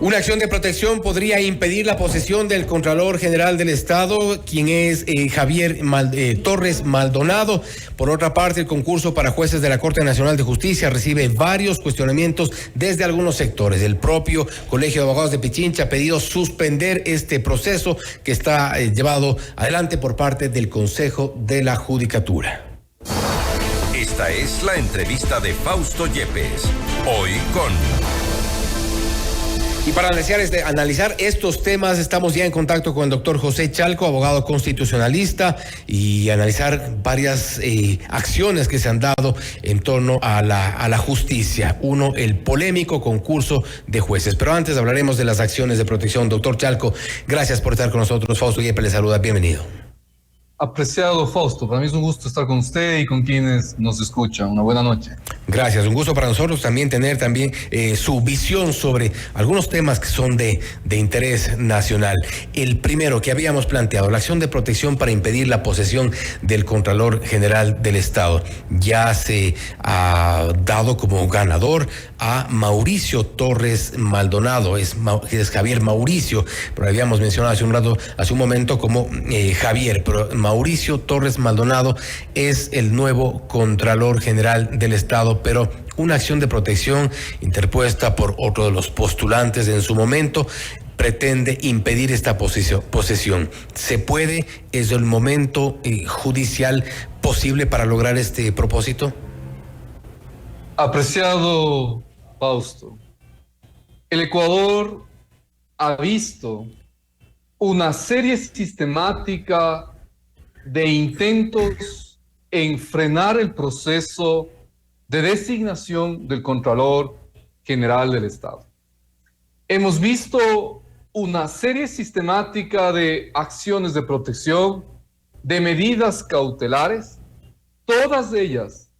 Una acción de protección podría impedir la posesión del Contralor General del Estado, quien es Javier Torres Maldonado. Por otra parte, el concurso para jueces de la Corte Nacional de Justicia recibe varios cuestionamientos desde algunos sectores. El propio Colegio de Abogados de Pichincha ha pedido suspender este proceso que está llevado adelante por parte del Consejo de la Judicatura. Esta es la entrevista de Fausto Yepes, hoy con... Y para analizar estos temas estamos ya en contacto con el doctor José Chalco, abogado constitucionalista, y analizar varias acciones que se han dado en torno a la justicia. Uno, el polémico concurso de jueces. Pero antes hablaremos de las acciones de protección. Doctor Chalco, gracias por estar con nosotros. Fausto Yepes le saluda. Bienvenido. Apreciado Fausto, para mí es un gusto estar con usted y con quienes nos escuchan. Una buena noche. Gracias, un gusto para nosotros también tener su visión sobre algunos temas que son de interés nacional. El primero que habíamos planteado, la acción de protección para impedir la posesión del Contralor General del Estado. Ya se ha dado como ganador a Mauricio Torres Maldonado, es Javier Mauricio, pero habíamos mencionado hace un momento como Javier, pero Mauricio Torres Maldonado es el nuevo Contralor General del Estado, pero una acción de protección interpuesta por otro de los postulantes en su momento pretende impedir esta posesión. ¿Se puede? ¿Es el momento judicial posible para lograr este propósito? Apreciado Fausto, el Ecuador ha visto una serie sistemática de intentos en frenar el proceso de designación del Contralor General del Estado. Hemos visto una serie sistemática de acciones de protección, de medidas cautelares, todas ellas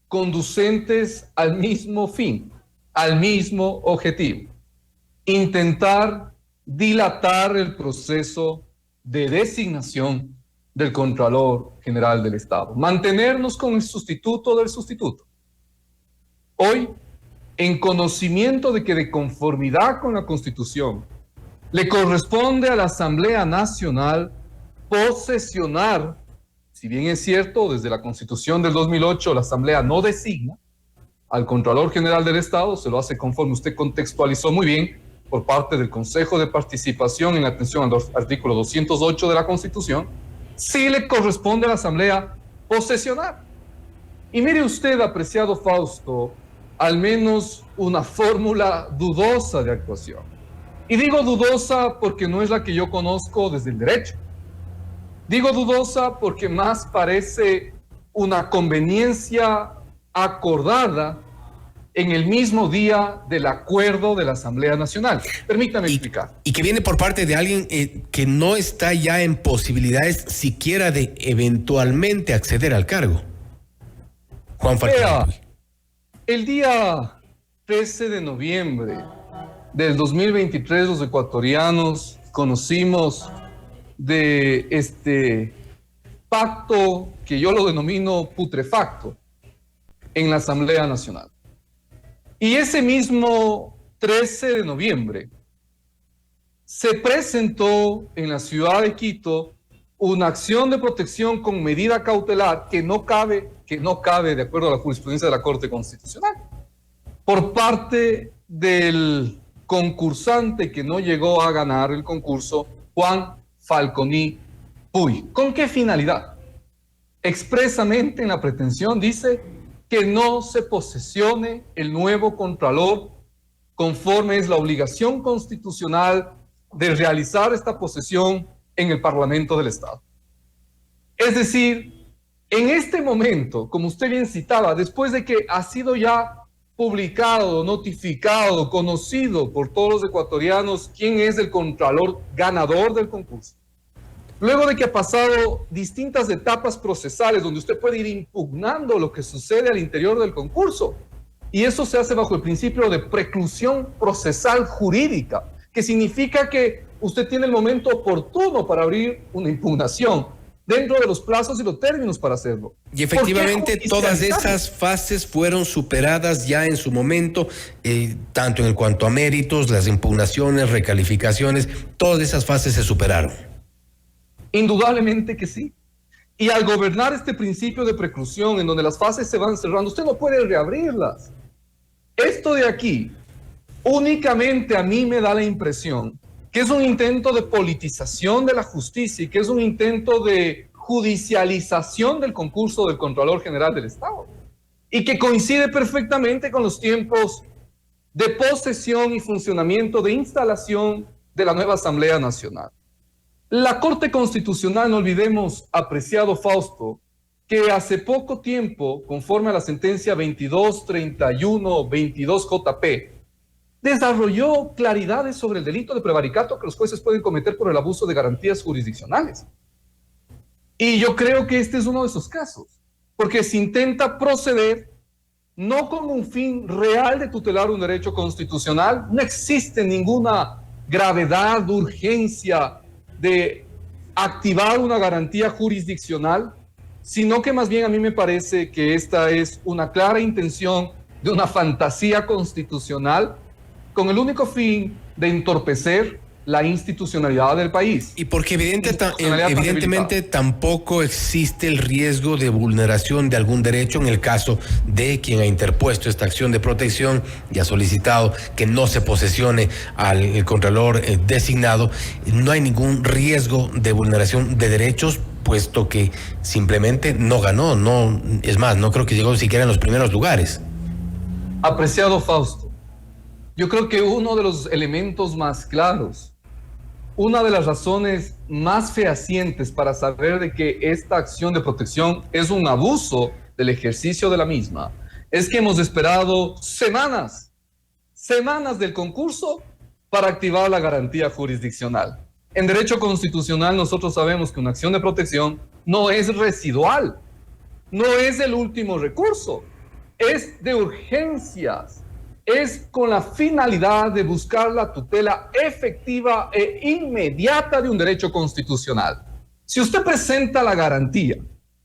conducentes al mismo fin, al mismo objetivo: intentar dilatar el proceso de designación del Contralor General del Estado, mantenernos con el sustituto del sustituto. Hoy, en conocimiento de que de conformidad con la Constitución, le corresponde a la Asamblea Nacional posesionar, si bien es cierto, desde la Constitución del 2008 la Asamblea no designa al Contralor General del Estado, se lo hace conforme usted contextualizó muy bien, por parte del Consejo de Participación en atención al artículo 208 de la Constitución, sí le corresponde a la Asamblea posesionar. Y mire usted, apreciado Fausto, al menos una fórmula dudosa de actuación. Y digo dudosa porque no es la que yo conozco desde el derecho. Digo dudosa porque más parece una conveniencia acordada en el mismo día del acuerdo de la Asamblea Nacional. Permítame explicar. Y que viene por parte de alguien que no está ya en posibilidades siquiera de eventualmente acceder al cargo. Juan Falcón. El día 13 de noviembre del 2023, los ecuatorianos conocimos de este pacto que yo lo denomino putrefacto en la Asamblea Nacional. Y ese mismo 13 de noviembre se presentó en la ciudad de Quito una acción de protección con medida cautelar que no cabe de acuerdo a la jurisprudencia de la Corte Constitucional, por parte del concursante que no llegó a ganar el concurso, Juan Falconi Puy. ¿Con qué finalidad? Expresamente en la pretensión dice que no se posesione el nuevo Contralor conforme es la obligación constitucional de realizar esta posesión en el Parlamento del Estado. Es decir, en este momento, como usted bien citaba, después de que ha sido ya publicado, notificado, conocido por todos los ecuatorianos quién es el Contralor ganador del concurso, luego de que ha pasado distintas etapas procesales donde usted puede ir impugnando lo que sucede al interior del concurso, y eso se hace bajo el principio de preclusión procesal jurídica, que significa que usted tiene el momento oportuno para abrir una impugnación. dentro de los plazos y los términos para hacerlo. Y efectivamente todas esas fases fueron superadas ya en su momento, tanto en cuanto a méritos, las impugnaciones, recalificaciones, todas esas fases se superaron. Indudablemente que sí. Y al gobernar este principio de preclusión, en donde las fases se van cerrando, usted no puede reabrirlas. Esto de aquí, únicamente a mí me da la impresión que es un intento de politización de la justicia y que es un intento de judicialización del concurso del Contralor General del Estado, y que coincide perfectamente con los tiempos de posesión y funcionamiento de instalación de la nueva Asamblea Nacional. La Corte Constitucional, no olvidemos, apreciado Fausto, que hace poco tiempo, conforme a la sentencia 2231-22 JP, desarrolló claridades sobre el delito de prevaricato que los jueces pueden cometer por el abuso de garantías jurisdiccionales. Y yo creo que este es uno de esos casos, porque se intenta proceder no con un fin real de tutelar un derecho constitucional, no existe ninguna gravedad, urgencia de activar una garantía jurisdiccional, sino que más bien a mí me parece que esta es una clara intención de una fantasía constitucional con el único fin de entorpecer la institucionalidad del país. Y porque evidentemente tampoco existe el riesgo de vulneración de algún derecho en el caso de quien ha interpuesto esta acción de protección y ha solicitado que no se posesione al contralor designado. No hay ningún riesgo de vulneración de derechos, puesto que simplemente no ganó, no, es más, no creo que llegó siquiera en los primeros lugares. Apreciado Fausto, yo creo que uno de los elementos más claros, una de las razones más fehacientes para saber de que esta acción de protección es un abuso del ejercicio de la misma, es que hemos esperado semanas del concurso para activar la garantía jurisdiccional. En derecho constitucional nosotros sabemos que una acción de protección no es residual, no es el último recurso, es de urgencias. Es con la finalidad de buscar la tutela efectiva e inmediata de un derecho constitucional. Si usted presenta la garantía,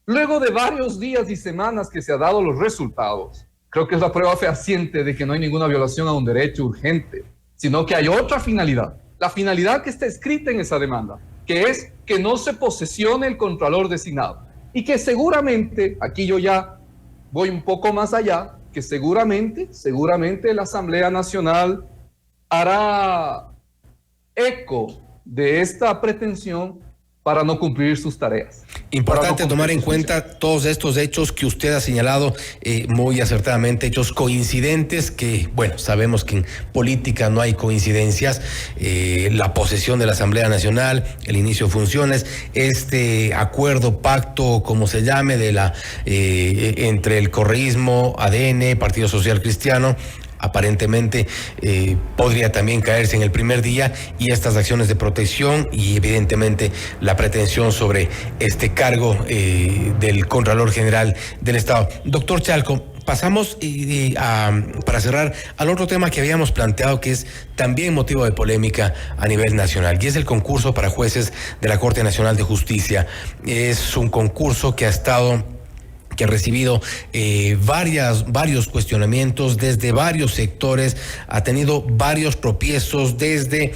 luego de varios días y semanas que se han dado los resultados, creo que es la prueba fehaciente de que no hay ninguna violación a un derecho urgente, sino que hay otra finalidad, la finalidad que está escrita en esa demanda, que es que no se posesione el contralor designado, y que seguramente, aquí yo ya voy un poco más allá, que seguramente la Asamblea Nacional hará eco de esta pretensión para no cumplir sus tareas. Importante tomar en cuenta todos estos hechos que usted ha señalado muy acertadamente, hechos coincidentes que, bueno, sabemos que en política no hay coincidencias, la posesión de la Asamblea Nacional, el inicio de funciones, este acuerdo, pacto, como se llame, de entre el correísmo, ADN, Partido Social Cristiano, aparentemente podría también caerse en el primer día, y estas acciones de protección y evidentemente la pretensión sobre este cargo del Contralor General del Estado. Doctor Chalco, pasamos para cerrar al otro tema que habíamos planteado, que es también motivo de polémica a nivel nacional, y es el concurso para jueces de la Corte Nacional de Justicia. Es un concurso que ha recibido varios cuestionamientos desde varios sectores, ha tenido varios tropiezos desde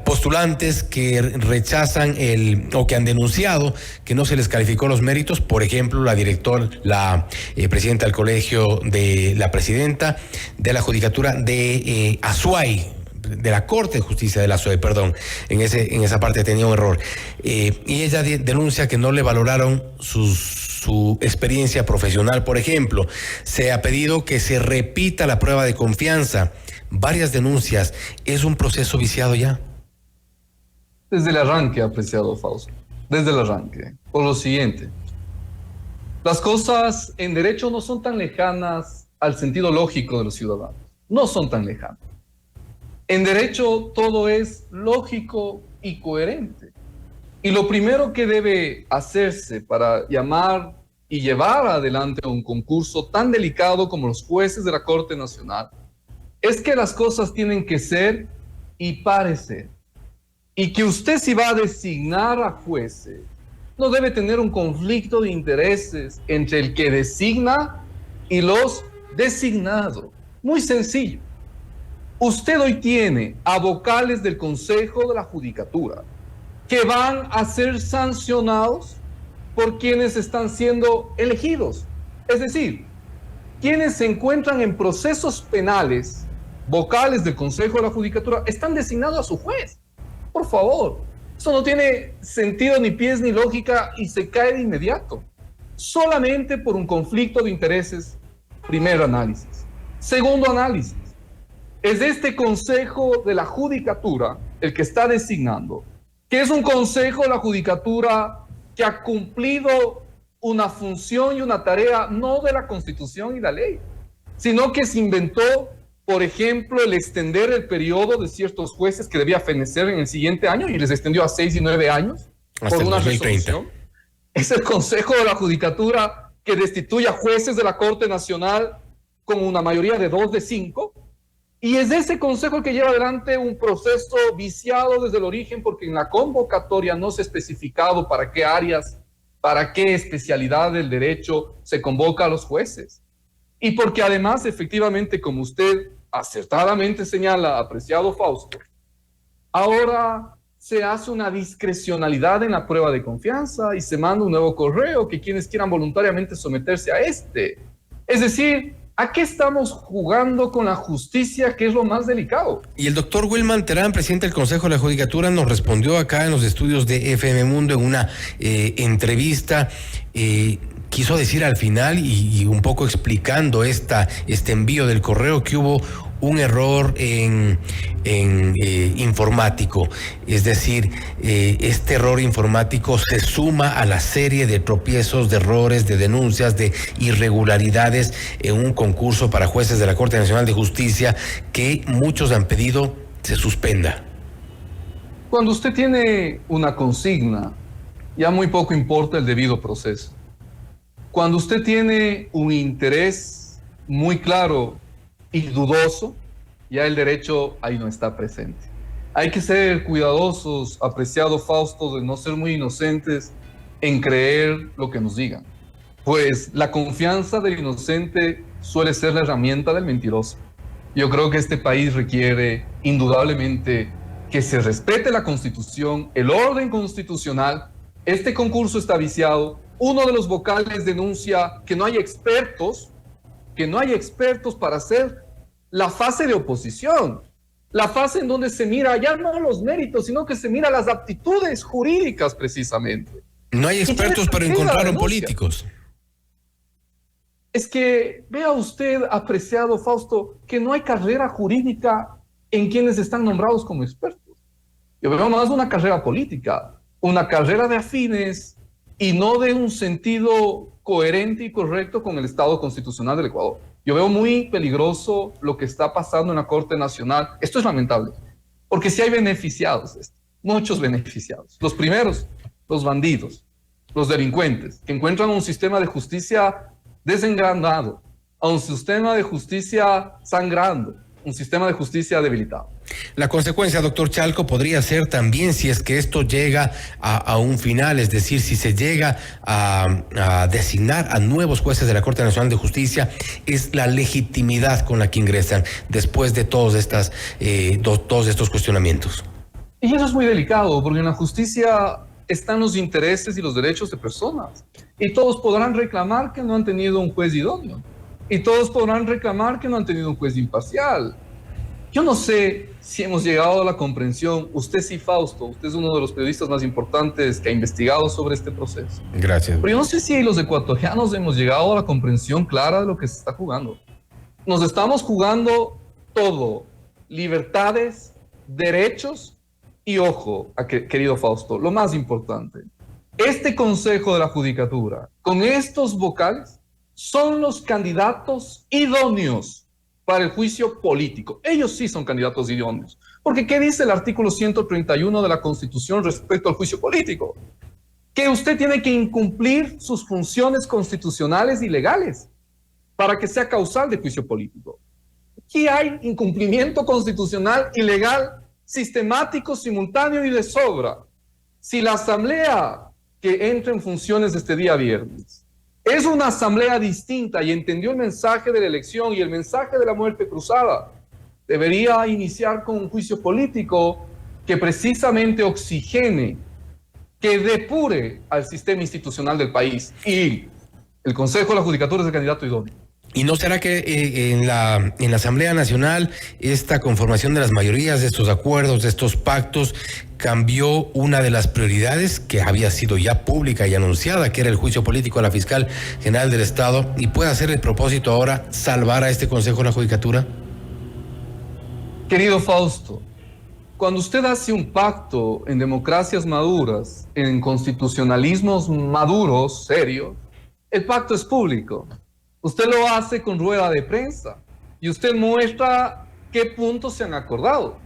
postulantes que rechazan o que han denunciado que no se les calificó los méritos. Por ejemplo, la presidenta del colegio de la presidenta de la judicatura de Azuay, de la Corte de Justicia de la SOE, perdón, en esa parte tenía un error. Y ella denuncia que no le valoraron su experiencia profesional. Por ejemplo, se ha pedido que se repita la prueba de confianza. Varias denuncias. ¿Es un proceso viciado ya? Desde el arranque, apreciado Fausto. Desde el arranque. Por lo siguiente. Las cosas en derecho no son tan lejanas al sentido lógico de los ciudadanos. No son tan lejanas. En derecho todo es lógico y coherente. Y lo primero que debe hacerse para llamar y llevar adelante un concurso tan delicado como los jueces de la Corte Nacional es que las cosas tienen que ser y parecer. y que usted, si va a designar a jueces, no debe tener un conflicto de intereses entre el que designa y los designados. Muy sencillo. Usted hoy tiene a vocales del Consejo de la Judicatura que van a ser sancionados por quienes están siendo elegidos. Es decir, quienes se encuentran en procesos penales, vocales del Consejo de la Judicatura, están designados a su juez. Por favor, eso no tiene sentido, ni pies, ni lógica, y se cae de inmediato. Solamente por un conflicto de intereses, primer análisis. Segundo análisis, es este Consejo de la Judicatura el que está designando, que es un Consejo de la Judicatura que ha cumplido una función y una tarea no de la Constitución y la ley, sino que se inventó, por ejemplo, el extender el periodo de ciertos jueces que debía fenecer en el siguiente año y les extendió a 6 y 9 años hasta por una 2030. resolución. Es el Consejo de la Judicatura que destituye a jueces de la Corte Nacional con una mayoría de 2 de 5, y es ese Consejo el que lleva adelante un proceso viciado desde el origen, porque en la convocatoria no se ha especificado para qué áreas, para qué especialidad del derecho se convoca a los jueces. Y porque además, efectivamente, como usted acertadamente señala, apreciado Fausto, ahora se hace una discrecionalidad en la prueba de confianza y se manda un nuevo correo que quienes quieran voluntariamente someterse a este. Es decir, ¿a qué estamos jugando con la justicia, que es lo más delicado? Y el doctor Wilman Terán, presidente del Consejo de la Judicatura, nos respondió acá en los estudios de FM Mundo en una entrevista. Quiso decir al final y un poco explicando este envío del correo, que hubo un error en informático. Es decir, este error informático se suma a la serie de tropiezos, de errores, de denuncias, de irregularidades en un concurso para jueces de la Corte Nacional de Justicia que muchos han pedido se suspenda. Cuando usted tiene una consigna, ya muy poco importa el debido proceso. Cuando usted tiene un interés muy claro y dudoso, ya el derecho ahí no está presente. Hay que ser cuidadosos, apreciado Fausto, de no ser muy inocentes en creer lo que nos digan. Pues la confianza del inocente suele ser la herramienta del mentiroso. Yo creo que este país requiere indudablemente que se respete la Constitución, el orden constitucional. Este concurso está viciado. Uno de los vocales denuncia que no hay expertos para hacer la fase de oposición, la fase en donde se mira ya no los méritos, sino que se mira las aptitudes jurídicas precisamente. No hay expertos, pero encontraron políticos. Es que vea usted, apreciado Fausto, que no hay carrera jurídica en quienes están nombrados como expertos. Yo veo más una carrera política, una carrera de afines y no de un sentido coherente y correcto con el Estado constitucional del Ecuador. Yo veo muy peligroso lo que está pasando en la Corte Nacional. Esto es lamentable, porque sí hay beneficiados, muchos beneficiados. Los primeros, los bandidos, los delincuentes, que encuentran un sistema de justicia desengranado, a un sistema de justicia sangrando, un sistema de justicia debilitado. La consecuencia, doctor Chalco, podría ser también, si es que esto llega a un final, es decir, si se llega a designar a nuevos jueces de la Corte Nacional de Justicia, es la legitimidad con la que ingresan después de todos estos cuestionamientos. Y eso es muy delicado, porque en la justicia están los intereses y los derechos de personas. Y todos podrán reclamar que no han tenido un juez idóneo. Y todos podrán reclamar que no han tenido un juez imparcial. Yo no sé si hemos llegado a la comprensión, usted sí, Fausto, usted es uno de los periodistas más importantes que ha investigado sobre este proceso. Gracias. Pero yo no sé si los ecuatorianos hemos llegado a la comprensión clara de lo que se está jugando. Nos estamos jugando todo, libertades, derechos y, ojo, querido Fausto, lo más importante, este Consejo de la Judicatura, con estos vocales, son los candidatos idóneos para el juicio político. Ellos sí son candidatos idóneos. Porque ¿qué dice el artículo 131 de la Constitución respecto al juicio político? Que usted tiene que incumplir sus funciones constitucionales y legales para que sea causal de juicio político. Aquí hay incumplimiento constitucional y legal sistemático, simultáneo y de sobra. Si la asamblea que entra en funciones este día viernes es una asamblea distinta y entendió el mensaje de la elección y el mensaje de la muerte cruzada, debería iniciar con un juicio político que precisamente oxigene, que depure al sistema institucional del país. Y el Consejo de la Judicatura es el candidato idóneo. ¿Y no será que en la Asamblea Nacional esta conformación de las mayorías, de estos acuerdos, de estos pactos, cambió una de las prioridades que había sido ya pública y anunciada, que era el juicio político a la fiscal general del Estado, y puede hacer el propósito ahora salvar a este Consejo de la Judicatura? Querido Fausto, cuando usted hace un pacto en democracias maduras, en constitucionalismos maduros, serios, el pacto es público. Usted lo hace con rueda de prensa y usted muestra qué puntos se han acordado.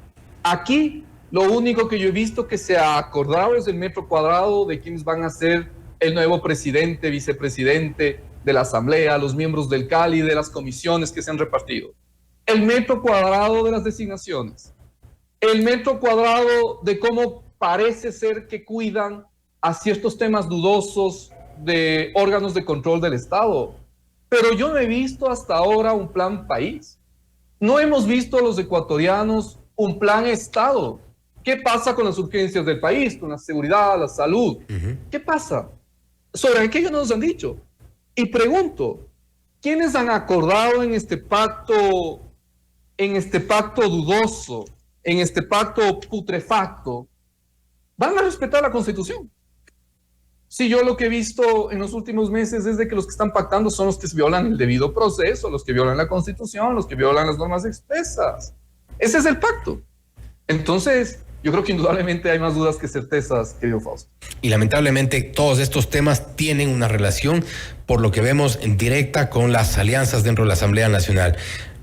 Aquí, lo único que yo he visto que se ha acordado es el metro cuadrado de quienes van a ser el nuevo presidente, vicepresidente de la Asamblea, los miembros del CALI, de las comisiones que se han repartido. El metro cuadrado de las designaciones. El metro cuadrado de cómo parece ser que cuidan a ciertos temas dudosos de órganos de control del Estado. Pero yo no he visto hasta ahora un plan país. No hemos visto a los ecuatorianos un plan Estado. ¿Qué pasa con las urgencias del país, con la seguridad, la salud? ¿Qué pasa? Sobre aquello no nos han dicho. Y pregunto, ¿quiénes han acordado en este pacto dudoso, en este pacto putrefacto, van a respetar la Constitución? Sí, yo lo que he visto en los últimos meses es de que los que están pactando son los que violan el debido proceso, los que violan la Constitución, los que violan las normas expresas. Ese es el pacto. Entonces, yo creo que indudablemente hay más dudas que certezas, querido Fausto. Y lamentablemente todos estos temas tienen una relación, por lo que vemos, en directa con las alianzas dentro de la Asamblea Nacional.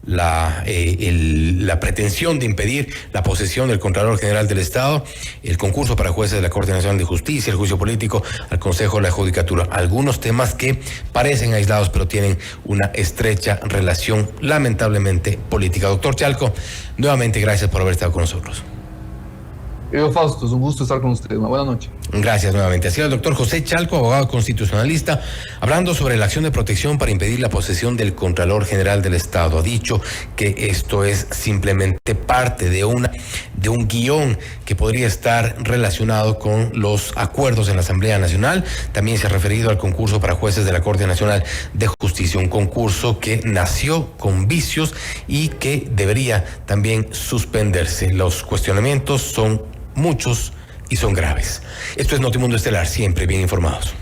La pretensión de impedir la posesión del Contralor General del Estado, el concurso para jueces de la Corte Nacional de Justicia, el juicio político al Consejo de la Judicatura. Algunos temas que parecen aislados, pero tienen una estrecha relación, lamentablemente, política. Doctor Chalco, nuevamente gracias por haber estado con nosotros. Fausto, es un gusto estar con usted. Una buena noche. Gracias nuevamente. Así el doctor José Chalco, abogado constitucionalista, hablando sobre la acción de protección para impedir la posesión del Contralor General del Estado. Ha dicho que esto es simplemente parte de un guión que podría estar relacionado con los acuerdos en la Asamblea Nacional. También se ha referido al concurso para jueces de la Corte Nacional de Justicia, un concurso que nació con vicios y que debería también suspenderse. Los cuestionamientos son muchos y son graves. Esto es Notimundo Estelar, siempre bien informados.